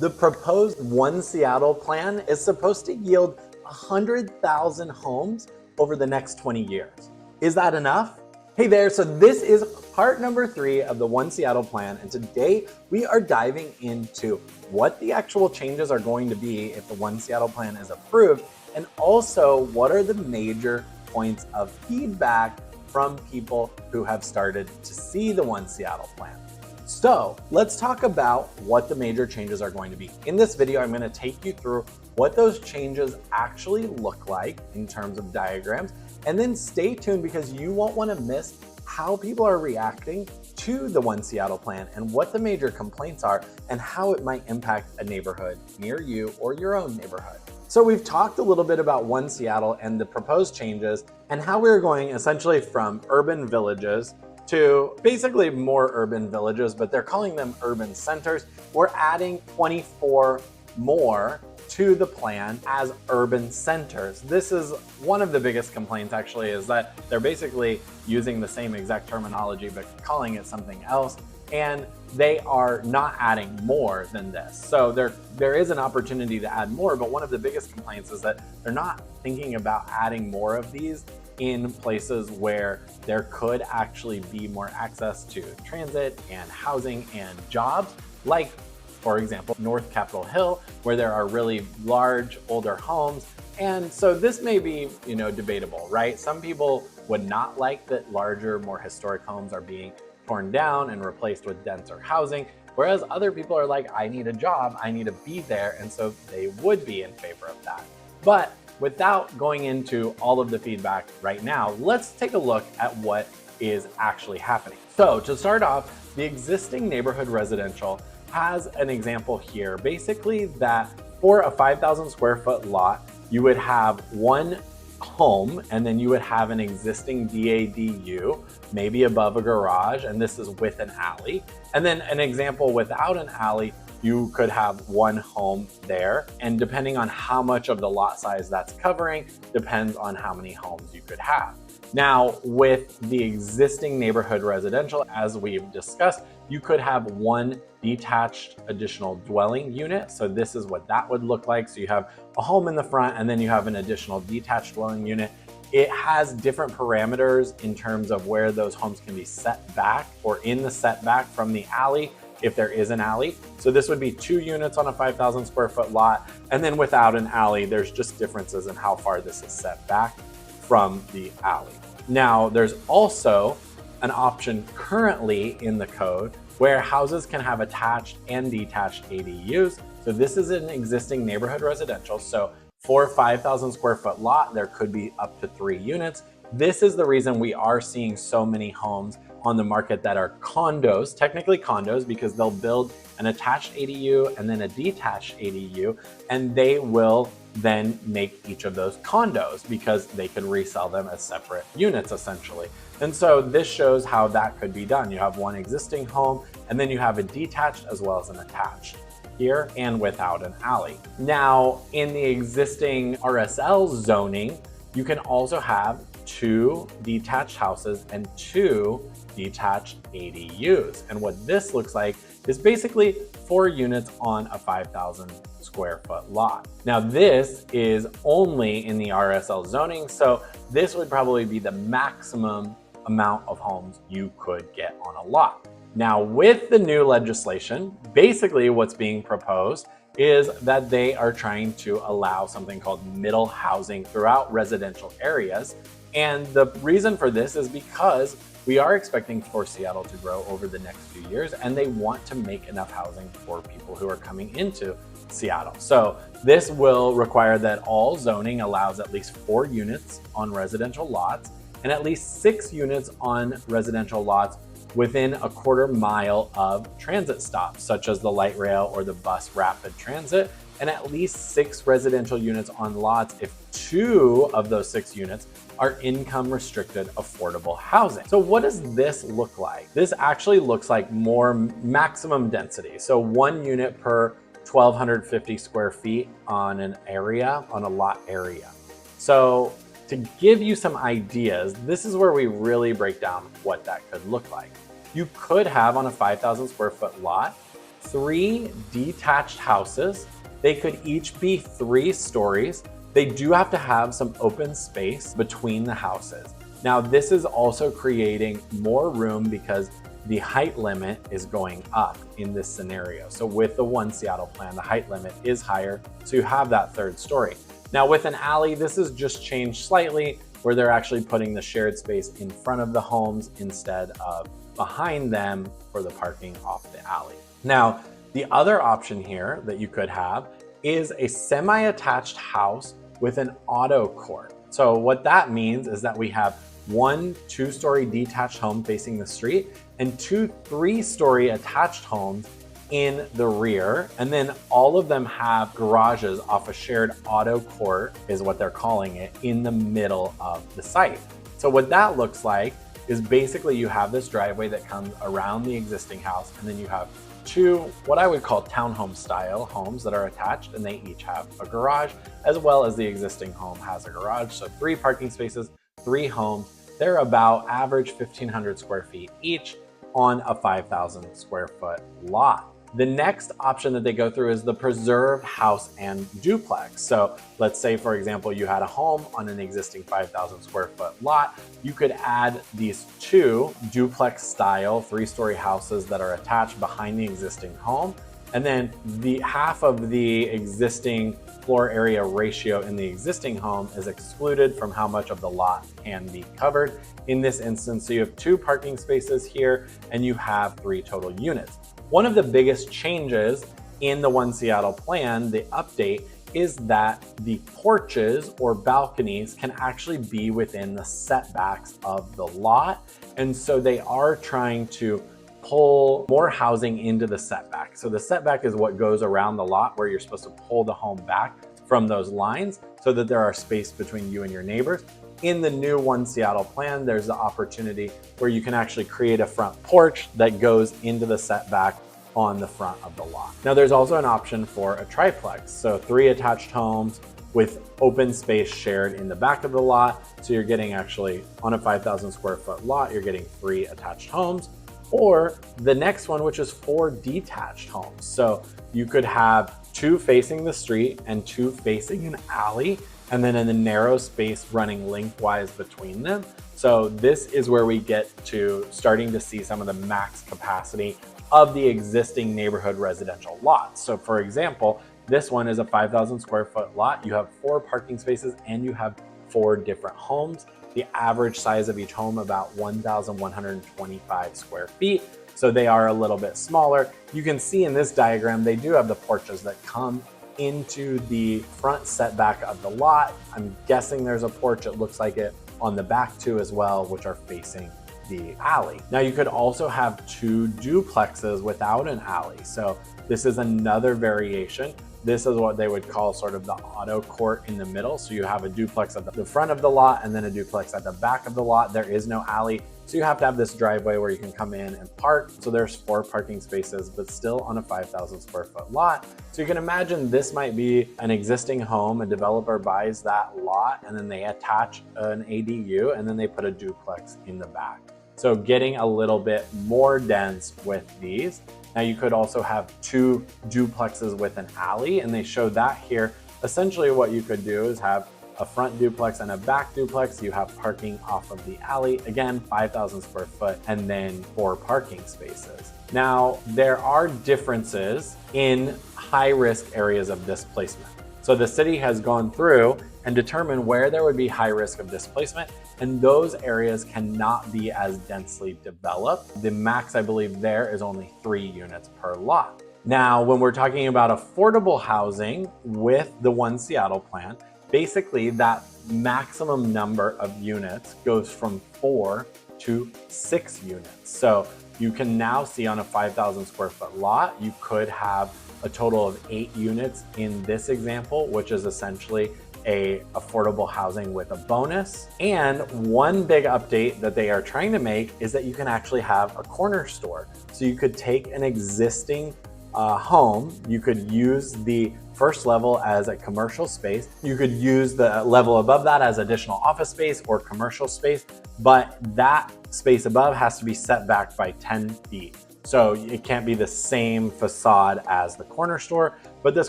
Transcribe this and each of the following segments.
The proposed One Seattle plan is supposed to yield 100,000 homes over the next 20 years. Is that enough? Hey there, so this is part number 3 of the One Seattle plan, and today we are diving into what the actual changes are going to be if the One Seattle plan is approved, and also what are the major points of feedback from people who have started to see the One Seattle plan. So let's talk about what the major changes are going to be. In this video, I'm going to take you through what those changes actually look like in terms of diagrams, and then stay tuned because you won't want to miss how people are reacting to the One Seattle plan and what the major complaints are and how it might impact a neighborhood near you or your own neighborhood. So we've talked a little bit about One Seattle and the proposed changes and how we're going essentially from urban villages to basically more urban villages, but they're calling them urban centers. We're adding 24 more to the plan as urban centers. This is one of the biggest complaints actually, is that they're basically using the same exact terminology but calling it something else, and they are not adding more than this. So there is an opportunity to add more, but one of the biggest complaints is that they're not thinking about adding more of these in places where there could actually be more access to transit and housing and jobs, like for example, North Capitol Hill, where there are really large older homes. And so this may be, debatable, right? Some people would not like that larger, more historic homes are being torn down and replaced with denser housing, whereas other people are like, I need a job, I need to be there, and so they would be in favor of that. But without going into all of the feedback right now, let's take a look at what is actually happening. So to start off, the existing neighborhood residential has an example here, basically that for a 5,000 square foot lot, you would have one home and then you would have an existing DADU, maybe above a garage, and this is with an alley. And then an example without an alley, you could have one home there, and depending on how much of the lot size that's covering depends on how many homes you could have. Now, with the existing neighborhood residential, as we've discussed, you could have one detached additional dwelling unit. So this is what that would look like. So you have a home in the front and then you have an additional detached dwelling unit. It has different parameters in terms of where those homes can be set back or in the setback from the alley, if there is an alley. So this would be 2 units on a 5,000 square foot lot. And then without an alley, there's just differences in how far this is set back from the alley. Now, there's also an option currently in the code where houses can have attached and detached ADUs. So this is an existing neighborhood residential. So for a 5,000 square foot lot, there could be up to 3 units. This is the reason we are seeing so many homes on the market that are condos, technically condos, because they'll build an attached ADU and then a detached ADU, and they will then make each of those condos because they could resell them as separate units essentially. And so this shows how that could be done. You have one existing home and then you have a detached as well as an attached here and without an alley. Now, in the existing RSL zoning, you can also have 2 detached houses and 2 detached ADUs. And what this looks like is basically 4 units on a 5,000 square foot lot. Now this is only in the RSL zoning, so this would probably be the maximum amount of homes you could get on a lot. Now with the new legislation, basically what's being proposed is that they are trying to allow something called middle housing throughout residential areas. And the reason for this is because we are expecting for Seattle to grow over the next few years, and they want to make enough housing for people who are coming into Seattle. So this will require that all zoning allows at least 4 units on residential lots and at least 6 units on residential lots within a quarter mile of transit stops, such as the light rail or the bus rapid transit, and at least 6 residential units on lots if 2 of those 6 units are income restricted affordable housing. So what does this look like? This actually looks like more maximum density. So 1 unit per 1,250 square feet on an area, on a lot area. So to give you some ideas, this is where we really break down what that could look like. You could have on a 5,000 square foot lot 3 detached houses. They could each be 3 stories. They do have to have some open space between the houses. Now, this is also creating more room because the height limit is going up in this scenario. So with the One Seattle plan, the height limit is higher, so you have that 3rd story. Now with an alley, this has just changed slightly, where they're actually putting the shared space in front of the homes instead of behind them for the parking off the alley. Now, the other option here that you could have is a semi-attached house with an auto court. So what that means is that we have 1 2-story detached home facing the street and 2 3-story attached homes in the rear. And then all of them have garages off a shared auto court, is what they're calling it, in the middle of the site. So what that looks like is basically you have this driveway that comes around the existing house, and then you have 2 what I would call townhome style homes that are attached, and they each have a garage, as well as the existing home has a garage. So 3 parking spaces, 3 homes. They're about average 1,500 square feet each on a 5,000 square foot lot. The next option that they go through is the preserved house and duplex. So let's say, for example, you had a home on an existing 5,000 square foot lot. You could add these 2 duplex style 3-story houses that are attached behind the existing home. And then the half of the existing floor area ratio in the existing home is excluded from how much of the lot can be covered in this instance. So you have 2 parking spaces here and you have 3 total units. One of the biggest changes in the One Seattle plan, the update, is that the porches or balconies can actually be within the setbacks of the lot. And so they are trying to pull more housing into the setback. So the setback is what goes around the lot where you're supposed to pull the home back from those lines so that there are space between you and your neighbors. In the new One Seattle plan, there's the opportunity where you can actually create a front porch that goes into the setback on the front of the lot. Now there's also an option for a triplex. So 3 attached homes with open space shared in the back of the lot. So you're getting actually on a 5,000 square foot lot, you're getting 3 attached homes. Or the next one, which is 4 detached homes. So you could have 2 facing the street and 2 facing an alley, and then in the narrow space running lengthwise between them. So this is where we get to starting to see some of the max capacity of the existing neighborhood residential lots. So for example, this one is a 5,000 square foot lot. You have 4 parking spaces and you have 4 different homes. The average size of each home about 1,125 square feet. So they are a little bit smaller. You can see in this diagram, they do have the porches that come into the front setback of the lot. I'm guessing there's a porch, it looks like it, on the back too as well, which are facing the alley. Now you could also have 2 duplexes without an alley. So this is another variation. This is what they would call sort of the auto court in the middle. So you have a duplex at the front of the lot and then a duplex at the back of the lot. There is no alley. So you have to have this driveway where you can come in and park. So there's 4 parking spaces, but still on a 5,000 square foot lot. So you can imagine this might be an existing home. A developer buys that lot and then they attach an ADU and then they put a duplex in the back. So getting a little bit more dense with these. Now you could also have 2 duplexes with an alley, and they show that here. Essentially what you could do is have a front duplex and a back duplex. You have parking off of the alley, again, 5,000 square foot, and then 4 parking spaces. Now, there are differences in high-risk areas of displacement. So the city has gone through and determined where there would be high risk of displacement, and those areas cannot be as densely developed. The max, I believe, there is only 3 units per lot. Now, when we're talking about affordable housing with the One Seattle plan, basically that maximum number of units goes from 4 to 6 units. So you can now see on a 5,000 square foot lot, you could have a total of 8 units in this example, which is essentially a affordable housing with a bonus. And one big update that they are trying to make is that you can actually have a corner store. So you could take an existing home, you could use the first level as a commercial space, you could use the level above that as additional office space or commercial space, but that space above has to be set back by 10 feet So it can't be the same facade as the corner store. But this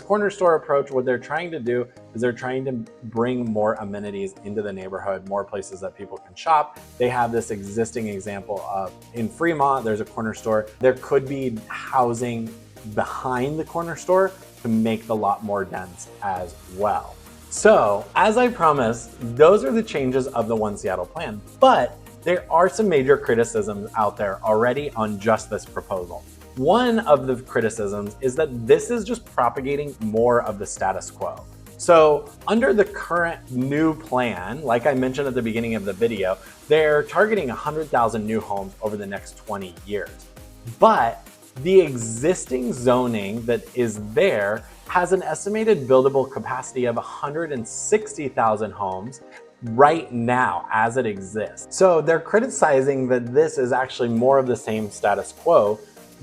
corner store approach, what they're trying to do is they're trying to bring more amenities into the neighborhood, more places that people can shop. They have this existing example of in Fremont, there's a corner store. There could be housing behind the corner store to make the lot more dense as well. So as I promised, those are the changes of the One Seattle plan, but there are some major criticisms out there already on just this proposal. One of the criticisms is that this is just propagating more of the status quo. So under the current new plan, like I mentioned at the beginning of the video, they're targeting 100,000 new homes over the next 20 years. But the existing zoning that is there has an estimated buildable capacity of 160,000 homes right now as it exists. So they're criticizing that this is actually more of the same status quo,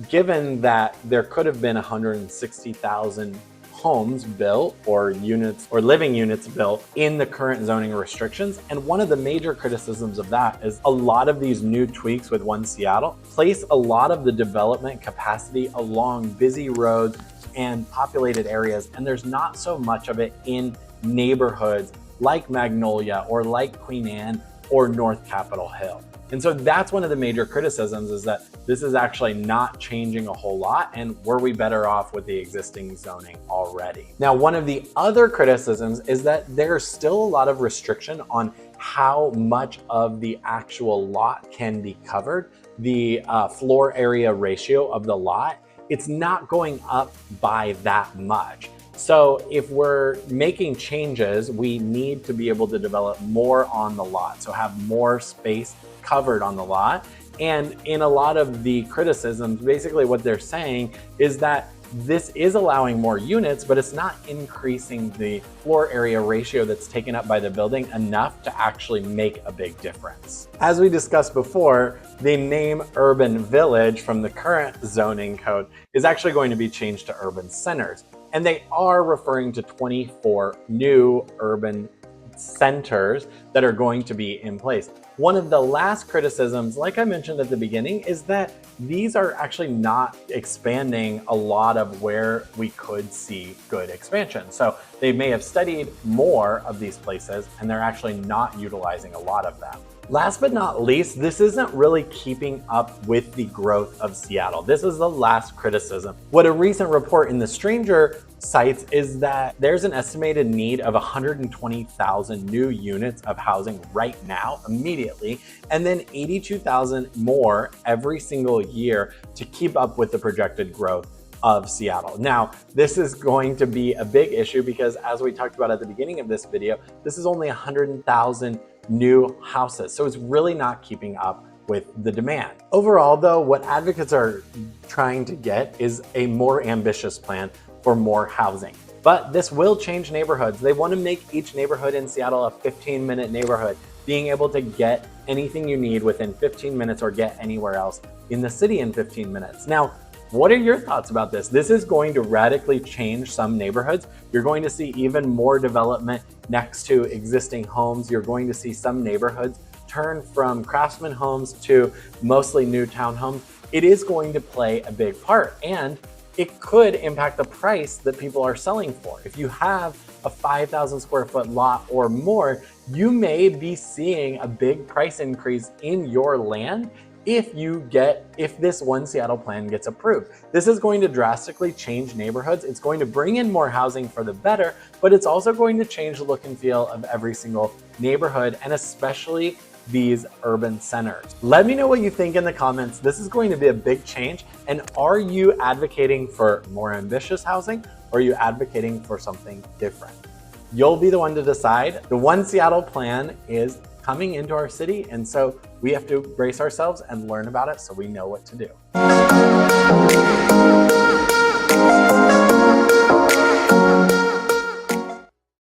given that there could have been 160,000 homes built or units or living units built in the current zoning restrictions. And one of the major criticisms of that is a lot of these new tweaks with One Seattle place a lot of the development capacity along busy roads and populated areas. And there's not so much of it in neighborhoods like Magnolia or like Queen Anne or North Capitol Hill. And so that's one of the major criticisms, is that this is actually not changing a whole lot, and were we better off with the existing zoning already? Now, one of the other criticisms is that there's still a lot of restriction on how much of the actual lot can be covered. The floor area ratio of the lot, it's not going up by that much. So if we're making changes, we need to be able to develop more on the lot, so have more space covered on the lot. And in a lot of the criticisms, basically what they're saying is that this is allowing more units, but it's not increasing the floor area ratio that's taken up by the building enough to actually make a big difference. As we discussed before, the name Urban Village from the current zoning code is actually going to be changed to Urban Centers. And they are referring to 24 new urban centers that are going to be in place. One of the last criticisms, like I mentioned at the beginning, is that these are actually not expanding a lot of where we could see good expansion. So they may have studied more of these places and they're actually not utilizing a lot of them. Last but not least, this isn't really keeping up with the growth of Seattle. This is the last criticism. What a recent report in The Stranger cites is that there's an estimated need of 120,000 new units of housing right now, immediately, and then 82,000 more every single year to keep up with the projected growth of Seattle. Now, this is going to be a big issue because, as we talked about at the beginning of this video, this is only 100,000 new houses. So it's really not keeping up with the demand. Overall, though, what advocates are trying to get is a more ambitious plan for more housing. But this will change neighborhoods. They want to make each neighborhood in Seattle a 15-minute neighborhood, being able to get anything you need within 15 minutes or get anywhere else in the city in 15 minutes. Now, what are your thoughts about this? This is going to radically change some neighborhoods. You're going to see even more development next to existing homes. You're going to see some neighborhoods turn from craftsman homes to mostly new townhomes. It is going to play a big part, and it could impact the price that people are selling for. If you have a 5,000 square foot lot or more, you may be seeing a big price increase in your land if this One Seattle plan gets approved. This is going to drastically change neighborhoods. It's going to bring in more housing for the better, but it's also going to change the look and feel of every single neighborhood, and especially these urban centers. Let me know what you think in the comments. This is going to be a big change. And are you advocating for more ambitious housing, or are you advocating for something different? You'll be the one to decide. The One Seattle plan is coming into our city, and so we have to brace ourselves and learn about it so we know what to do.